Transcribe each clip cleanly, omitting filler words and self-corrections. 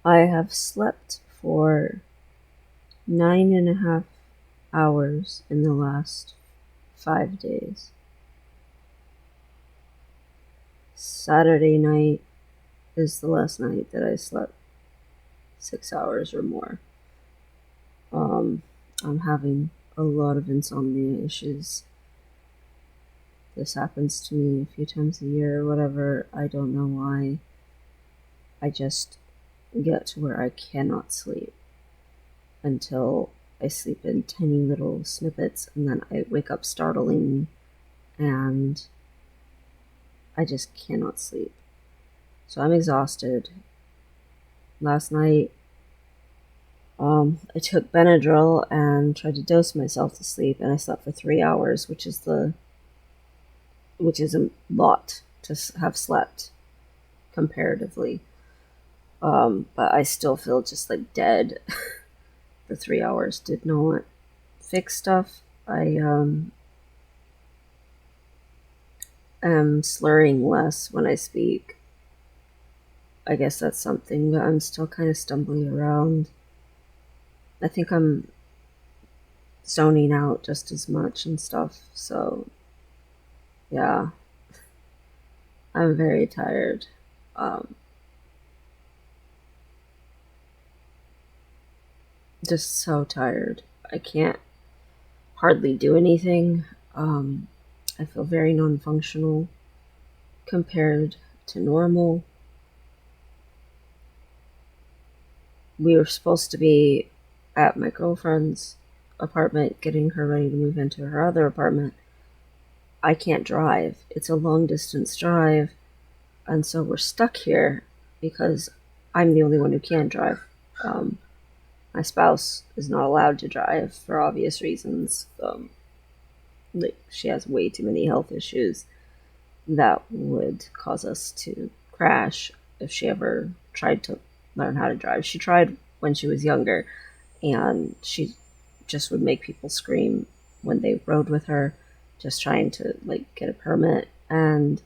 I have slept for 9.5 hours in the last 5 days. Saturday night is the last night that I slept 6 hours or more. I'm having a lot of insomnia issues. This happens to me a few times a year or whatever. I don't know why. I just get to where I cannot sleep until I sleep in tiny little snippets, and then I wake up startlingly, and I just cannot sleep. So I'm exhausted. Last night, I took Benadryl and tried to dose myself to sleep, and I slept for 3 hours, which is a lot to have slept comparatively. But I still feel just like dead. For 3 hours did not fix stuff. I am slurring less when I speak. I guess that's something, but I'm still kind of stumbling around. I think I'm zoning out just as much and stuff, so yeah. I'm very tired. Just so tired. I can't hardly do anything. I feel very non-functional compared to normal. We were supposed to be at my girlfriend's apartment getting her ready to move into her other apartment. I can't drive. It's a long distance drive, and so we're stuck here because I'm the only one who can drive. My spouse is not allowed to drive for obvious reasons. She has way too many health issues that would cause us to crash if she ever tried to learn how to drive. She tried when she was younger, and she just would make people scream when they rode with her, just trying to get a permit, and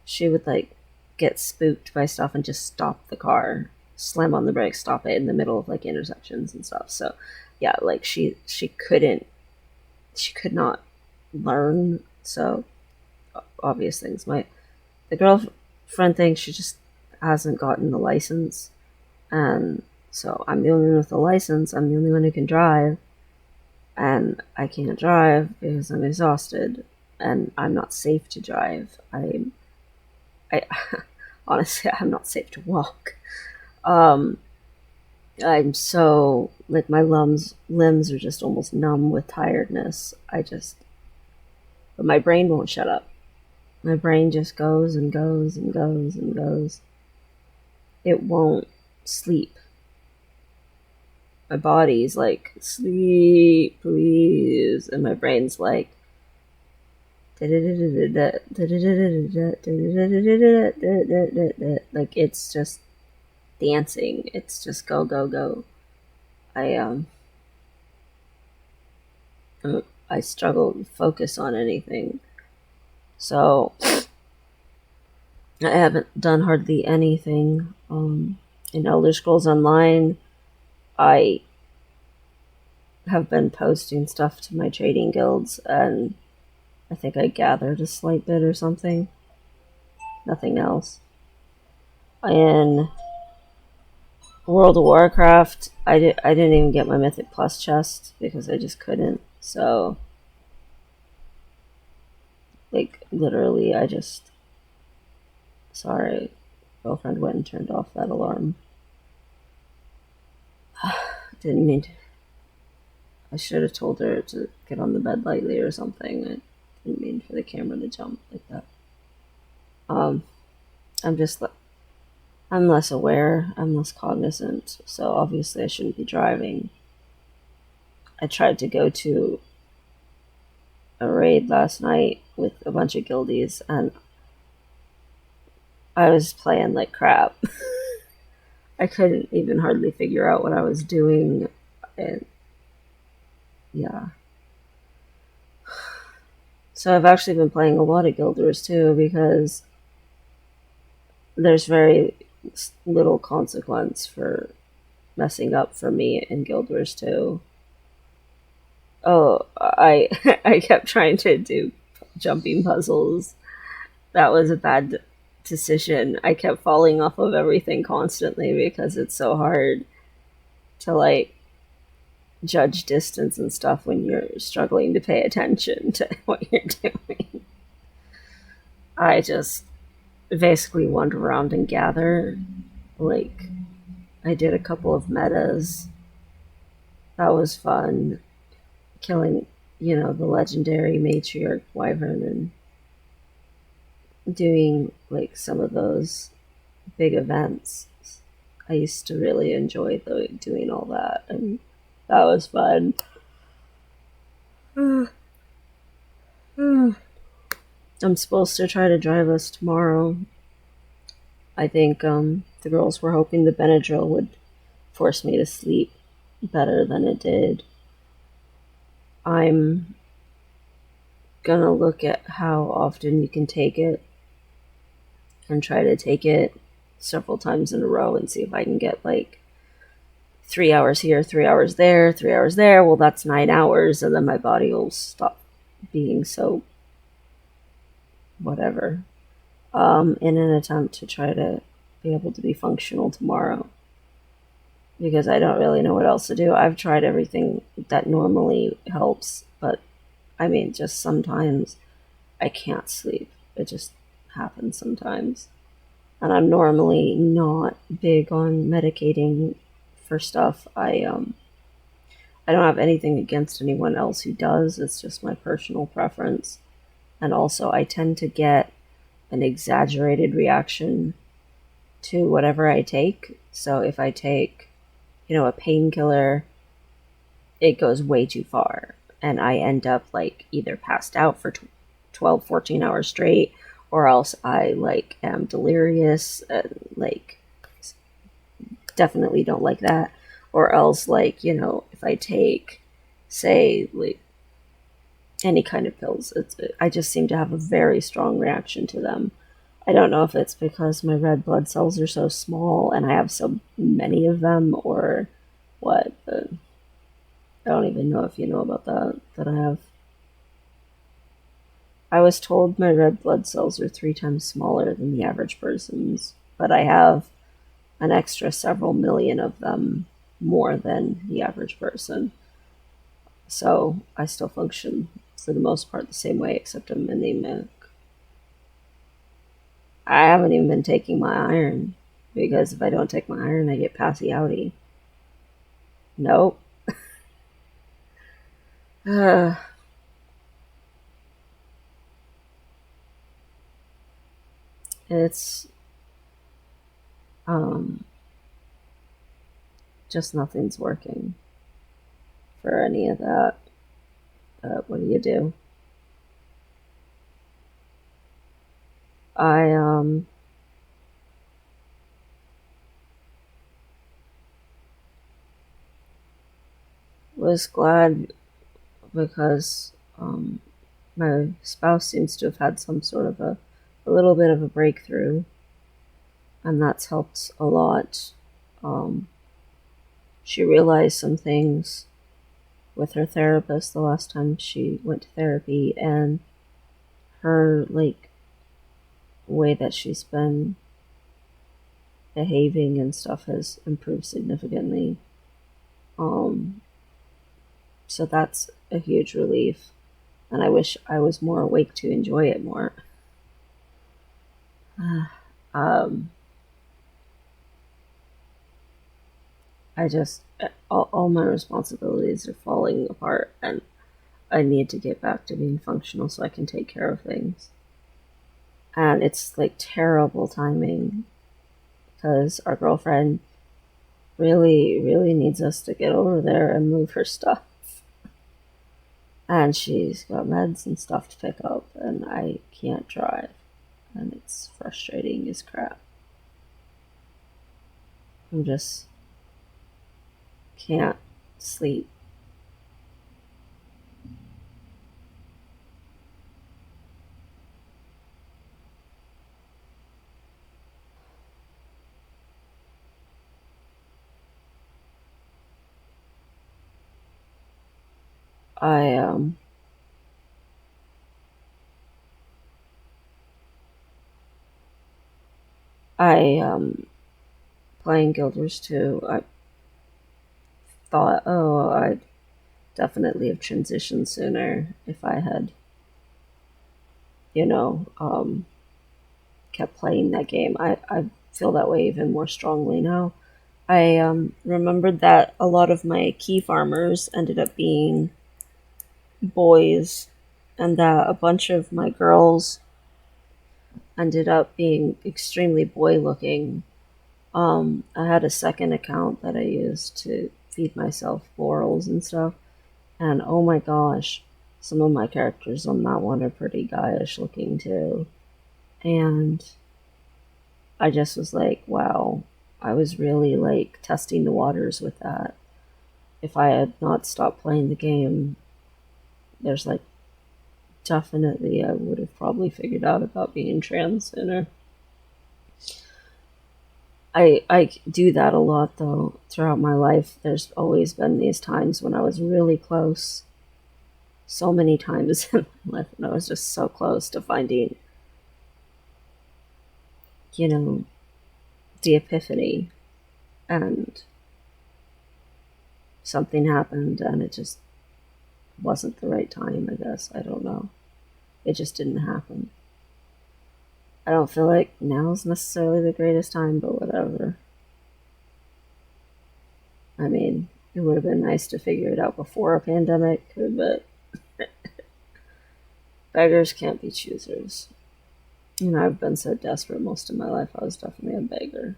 she would get spooked by stuff and just stop the car, slam on the brakes, stop it in the middle of intersections and stuff. So yeah, she could not learn. So obvious things. The girlfriend thinks she just hasn't gotten the license, and so I'm the only one with the license. I'm the only one who can drive, and I can't drive because I'm exhausted, and I'm not safe to drive. I honestly, I'm not safe to walk. I'm so my limbs are just almost numb with tiredness. But my brain won't shut up. My brain just goes and goes and goes and goes. It won't sleep. My body's like, sleep, please. And my brain's like, it's just dancing. It's just go, go, go. I struggle to focus on anything. So I haven't done hardly anything. In Elder Scrolls Online, I have been posting stuff to my trading guilds, and I think I gathered a slight bit or something. Nothing else. In World of Warcraft, I didn't even get my Mythic Plus chest because I just couldn't. So, literally, sorry, girlfriend went and turned off that alarm. Didn't mean to. I should have told her to get on the bed lightly or something. I didn't mean for the camera to jump like that. I'm less aware, I'm less cognizant, so obviously I shouldn't be driving. I tried to go to a raid last night with a bunch of guildies, and I was playing like crap. I couldn't even hardly figure out what I was doing, and yeah. So I've actually been playing a lot of Guild Wars too, because there's very little consequence for messing up for me in Guild Wars 2. Oh, I I kept trying to do jumping puzzles. That was a bad decision. I kept falling off of everything constantly because it's so hard to like judge distance and stuff when you're struggling to pay attention to what you're doing. I just basically wander around and gather. Like, I did a couple of metas. That was fun. Killing, the legendary matriarch wyvern and doing like some of those big events. I used to really enjoy doing all that, and that was fun. I'm supposed to try to drive us tomorrow. I think the girls were hoping the Benadryl would force me to sleep better than it did. I'm gonna look at how often you can take it and try to take it several times in a row and see if I can get like 3 hours here, 3 hours there, 3 hours there. Well, that's 9 hours, and then my body will stop being so whatever. In an attempt to try to be able to be functional tomorrow. Because I don't really know what else to do. I've tried everything that normally helps, but I mean, just sometimes I can't sleep. It just happens sometimes. And I'm normally not big on medicating for stuff. I don't have anything against anyone else who does. It's just my personal preference. And also, I tend to get an exaggerated reaction to whatever I take. So if I take, a painkiller, it goes way too far. And I end up like either passed out for 12, 14 hours straight, or else I like am delirious, like definitely don't like that. Or else like, if I take, say, like any kind of pills, I just seem to have a very strong reaction to them. I don't know if it's because my red blood cells are so small and I have so many of them or what, but I don't even know if you know about that I have. I was told my red blood cells are 3 times smaller than the average person's, but I have an extra several million of them more than the average person. So I still function for the most part the same way, except I'm anemic. I haven't even been taking my iron, because if I don't take my iron, I get passy outy. Nope. It's um just nothing's working for any of that. What do you do? I was glad because my spouse seems to have had some sort of a little bit of a breakthrough, and that's helped a lot. Um, she realized some things with her therapist the last time she went to therapy, and her like way that she's been behaving and stuff has improved significantly. Um, so that's a huge relief, and I wish I was more awake to enjoy it more. um, I just all my responsibilities are falling apart, and I need to get back to being functional so I can take care of things. And it's like terrible timing because our girlfriend really, really needs us to get over there and move her stuff. And she's got meds and stuff to pick up, and I can't drive. And it's frustrating as crap. I just can't sleep. I playing Guild Wars 2, I thought, oh, I'd definitely have transitioned sooner if I had, you know, kept playing that game. I feel that way even more strongly now. I remembered that a lot of my key farmers ended up being boys, and that a bunch of my girls ended up being extremely boy looking. I had a second account that I used to feed myself laurels and stuff, and oh my gosh, some of my characters on that one are pretty guyish looking too. And I just was like, wow, I was really like testing the waters with that. If I had not stopped playing the game, there's like definitely I would have probably figured out about being trans sooner. I do that a lot though throughout my life. There's always been these times when I was really close. So many times in my life when I was just so close to finding, you know, the epiphany, and something happened and it just wasn't the right time, I guess. I don't know. It just didn't happen. I don't feel like now's necessarily the greatest time, but whatever. I mean, it would have been nice to figure it out before a pandemic, but beggars can't be choosers. You know, I've been so desperate most of my life, I was definitely a beggar.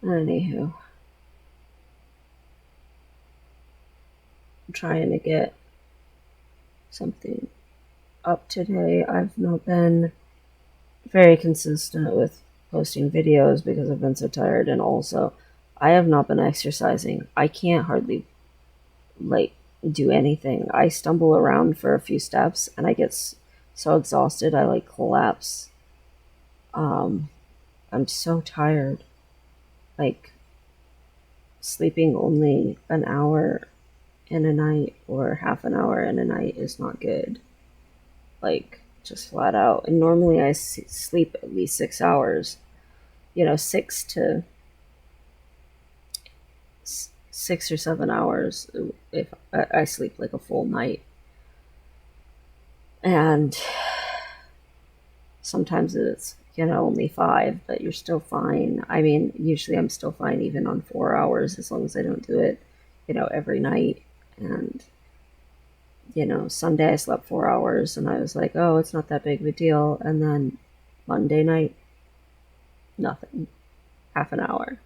Anywho, I'm trying to get something up today. I've not been very consistent with posting videos because I've been so tired, and also I have not been exercising. I can't hardly like do anything. I stumble around for a few steps and I get so exhausted I like collapse. Um, I'm so tired. Like sleeping only an hour in a night or half an hour in a night is not good. Like just flat out. And normally I sleep at least 6 hours. You know, 6 or 7 hours if I sleep like a full night. And sometimes it's, you know, only 5, but you're still fine. I mean, usually I'm still fine even on 4 hours as long as I don't do it, you know, every night. And, you know, Sunday I slept 4 hours and I was like, oh, it's not that big of a deal. And then Monday night, nothing, half an hour.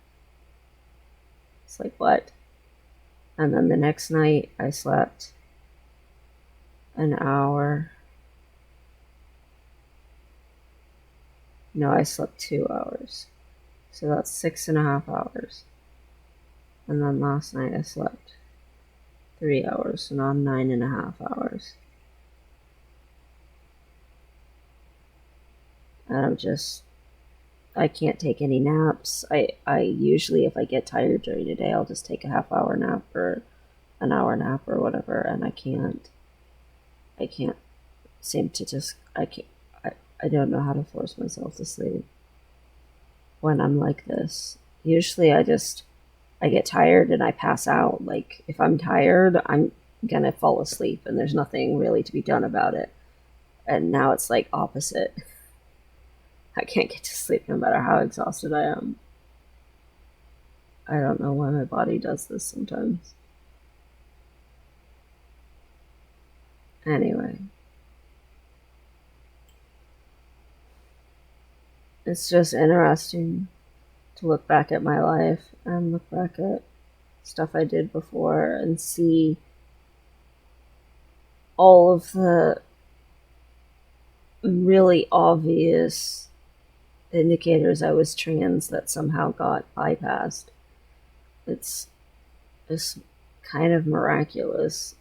It's like, what? And then the next night I slept an hour. No, I slept 2 hours. So that's 6.5 hours. And then last night I slept 3 hours, so now I'm 9.5 hours. And I can't take any naps. I usually, if I get tired during the day, I'll just take a half-hour nap or an hour nap or whatever, and I can't seem to just, I don't know how to force myself to sleep when I'm like this. Usually I get tired and I pass out. Like, if I'm tired, I'm gonna fall asleep and there's nothing really to be done about it. And now it's like opposite. I can't get to sleep no matter how exhausted I am. I don't know why my body does this sometimes. Anyway, it's just interesting to look back at my life and look back at stuff I did before and see all of the really obvious indicators I was trans that somehow got bypassed. It's just kind of miraculous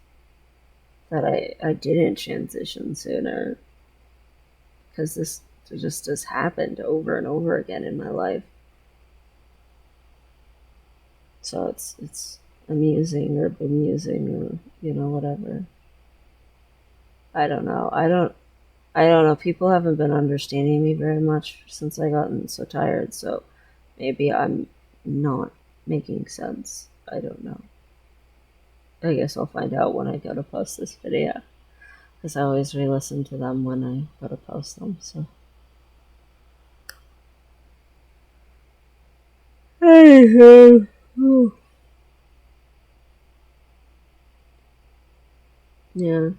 that I didn't transition sooner, because this just has happened over and over again in my life. So it's amusing or bemusing or whatever. I don't know. I don't know. People haven't been understanding me very much since I gotten so tired. So maybe I'm not making sense. I don't know. I guess I'll find out when I go to post this video. Because I always re-listen to them when I go to post them. So. Anywho. Yeah.